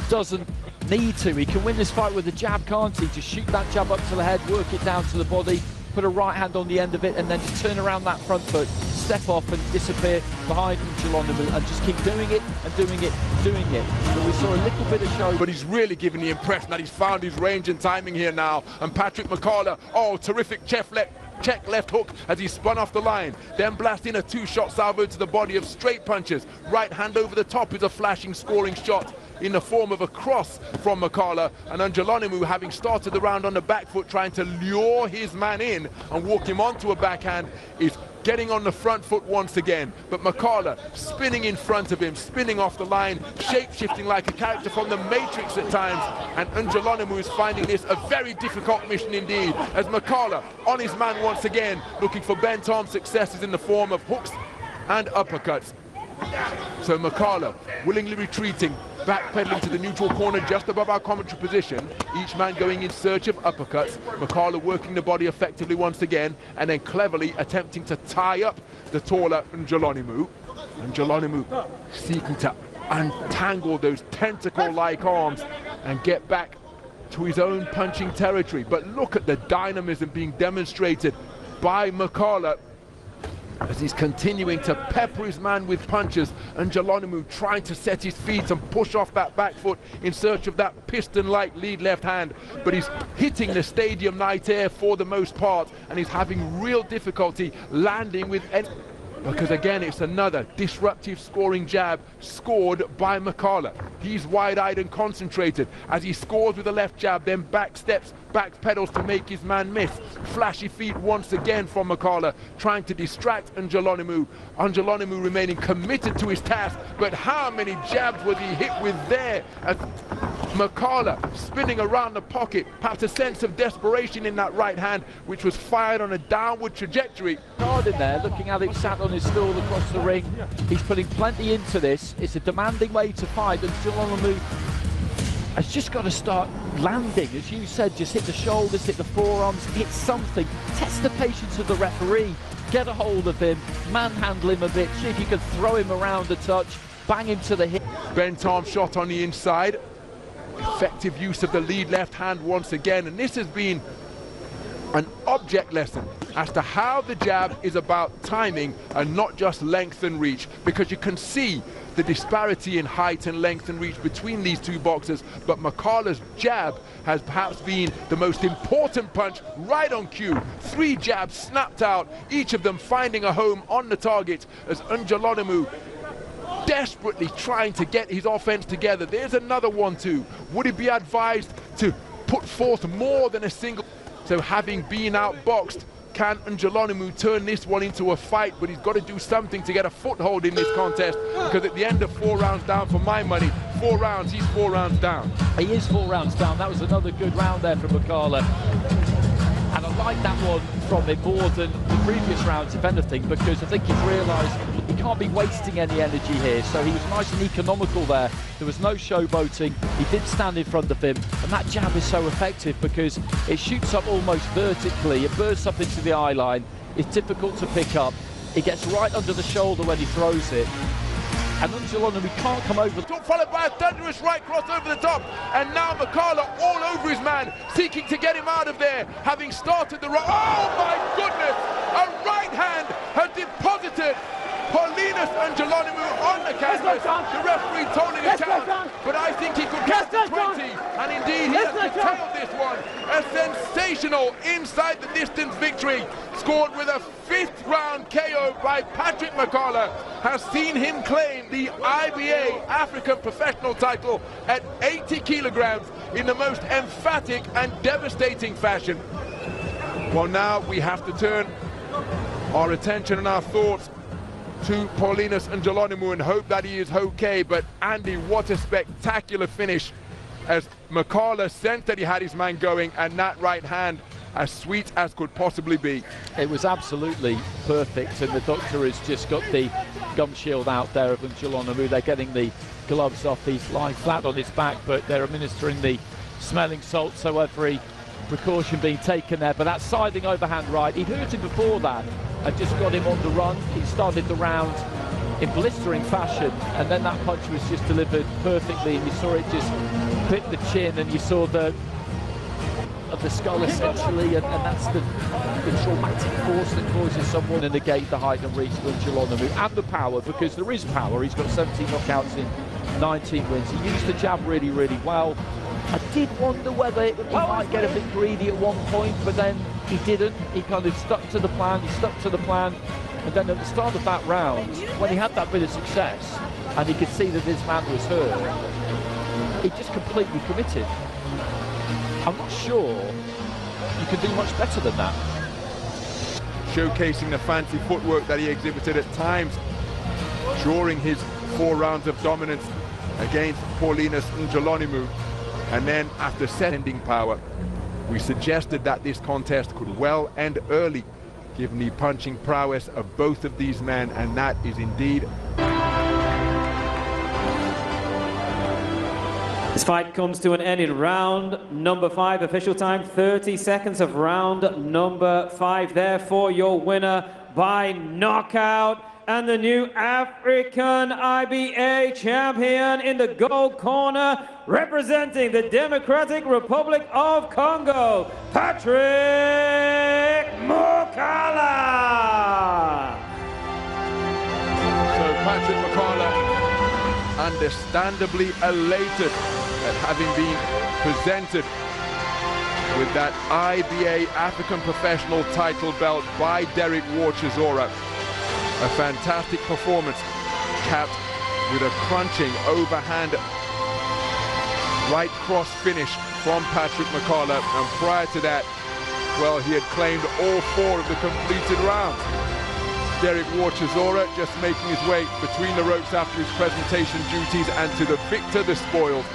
doesn't need to. He can win this fight with a jab, can't he? Just shoot that jab up to the head, work it down to the body, put a right hand on the end of it, and then just turn around that front foot, step off and disappear behind Njalonimu, and just keep doing it and doing it, doing it. So we saw a little bit of show. But he's really giving the impression that he's found his range and timing here now. And Patrick McCullough, oh, terrific check left hook as he spun off the line, then blasting a two-shot salvo to the body of straight punches. Right hand over the top is a flashing scoring shot in the form of a cross from MUKALA, and Njalonimu, having started the round on the back foot, trying to lure his man in and walk him onto a backhand, is getting on the front foot once again. But MUKALA spinning in front of him, spinning off the line, shape-shifting like a character from the Matrix at times, and Njalonimu is finding this a very difficult mission indeed, as MUKALA on his man once again, looking for Ben Tom's successes in the form of hooks and uppercuts. So MUKALA willingly retreating, backpedaling to the neutral corner just above our commentary position, each man going in search of uppercuts. MUKALA working the body effectively once again, and then cleverly attempting to tie up the taller Njalonimu. Njalonimu seeking to untangle those tentacle-like arms and get back to his own punching territory. But look at the dynamism being demonstrated by MUKALA as he's continuing to pepper his man with punches, and Njalonimu trying to set his feet and push off that back foot in search of that piston-like lead left hand. But he's hitting the stadium night air for the most part, and he's having real difficulty landing with any, because again it's another disruptive scoring jab scored by MUKALA. He's wide-eyed and concentrated as he scores with a left jab, then back steps, back pedals to make his man miss. Flashy feet once again from MUKALA, trying to distract Njalonimu. Njalonimu remaining committed to his task, but how many jabs was he hit with there? As MUKALA spinning around the pocket, perhaps a sense of desperation in that right hand, which was fired on a downward trajectory. Hard in there, looking at him sat on his stool across the ring. He's putting plenty into this. It's a demanding way to fight, and Njalonimu has just got to start landing, as you said, just hit the shoulders, hit the forearms, hit something, test the patience of the referee, get a hold of him, manhandle him a bit, see if you can throw him around a touch, bang him to the hip. Ben Tom shot on the inside, effective use of the lead left hand once again, and this has been an object lesson as to how the jab is about timing and not just length and reach, because you can see the disparity in height and length and reach between these two boxers. But MUKALA's jab has perhaps been the most important punch, right on cue. 3 jabs snapped out, each of them finding a home on the target, as Njalonimu desperately trying to get his offense together. There's another 1-2. Would he be advised to put forth more than a single? So having been outboxed, can Njalonimu turn this one into a fight? But he's got to do something to get a foothold in this contest, because at the end of 4 rounds down, for my money, 4 rounds, he's 4 rounds down. He is 4 rounds down. That was another good round there from MUKALA. And I like that one from him more than the previous rounds, if anything, because I think he's realised he can't be wasting any energy here. So he was nice and economical there. There was no showboating. He did stand in front of him, and that jab is so effective because it shoots up almost vertically. It bursts up into the eye line. It's difficult to pick up. It gets right under the shoulder when he throws it. And Njalonimu can't come over. Followed by a thunderous right cross over the top, and now MUKALA all over his man, seeking to get him out of there, having started the right. Oh my goodness! A right hand has deposited Paulinus Njalonimu on the canvas. The referee told him to count, but I think he could get to 20, and indeed he has curtailed this one. A sensational inside the distance victory, scored with a 5th round KO by Patrick MUKALA, has seen him claim the IBA African professional title at 80 kilograms in the most emphatic and devastating fashion. Well, now we have to turn our attention and our thoughts to Paulinus Njalonimu and hope that he is okay. But Andy, what a spectacular finish, as MUKALA sensed that he had his man going, and that right hand as sweet as could possibly be. It was absolutely perfect, and the doctor has just got the gum shield out there of Njalonimu. They're getting the gloves off. He's lying flat on his back, but they're administering the smelling salt, so every precaution being taken there. But that siding overhand right, he'd hurt him before that. I just got him on the run. He started the round in blistering fashion, and then that punch was just delivered perfectly, and you saw it just clip the chin, and you saw the skull essentially, and that's the traumatic force that causes someone to negate the height and reach of Njononomou, and the power, because there is power. He's got 17 knockouts in 19 wins. He used the jab really, really well. I did wonder whether he might get a bit greedy at one point, but then he didn't. He kind of stuck to the plan, and then at the start of that round, when he had that bit of success, and he could see that his man was hurt, he just completely committed. I'm not sure you can do much better than that. Showcasing the fancy footwork that he exhibited at times during his 4 rounds of dominance against Paulinus Njononomou. And then after sending power, we suggested that this contest could well end early, given the punching prowess of both of these men, and that is indeed. This fight comes to an end in round number 5. Official time, 30 seconds of round number 5. Therefore, your winner by knockout and the new African IBA champion in the gold corner, representing the Democratic Republic of Congo, Patrick MUKALA. So Patrick MUKALA, understandably elated at having been presented with that IBA African Professional title belt by Derek Chisora. A fantastic performance, capped with a crunching overhand right cross finish from Patrick MUKALA, and prior to that, well, he had claimed all 4 of the completed rounds. Derek Chisora just making his way between the ropes after his presentation duties, and to the victor, the spoils.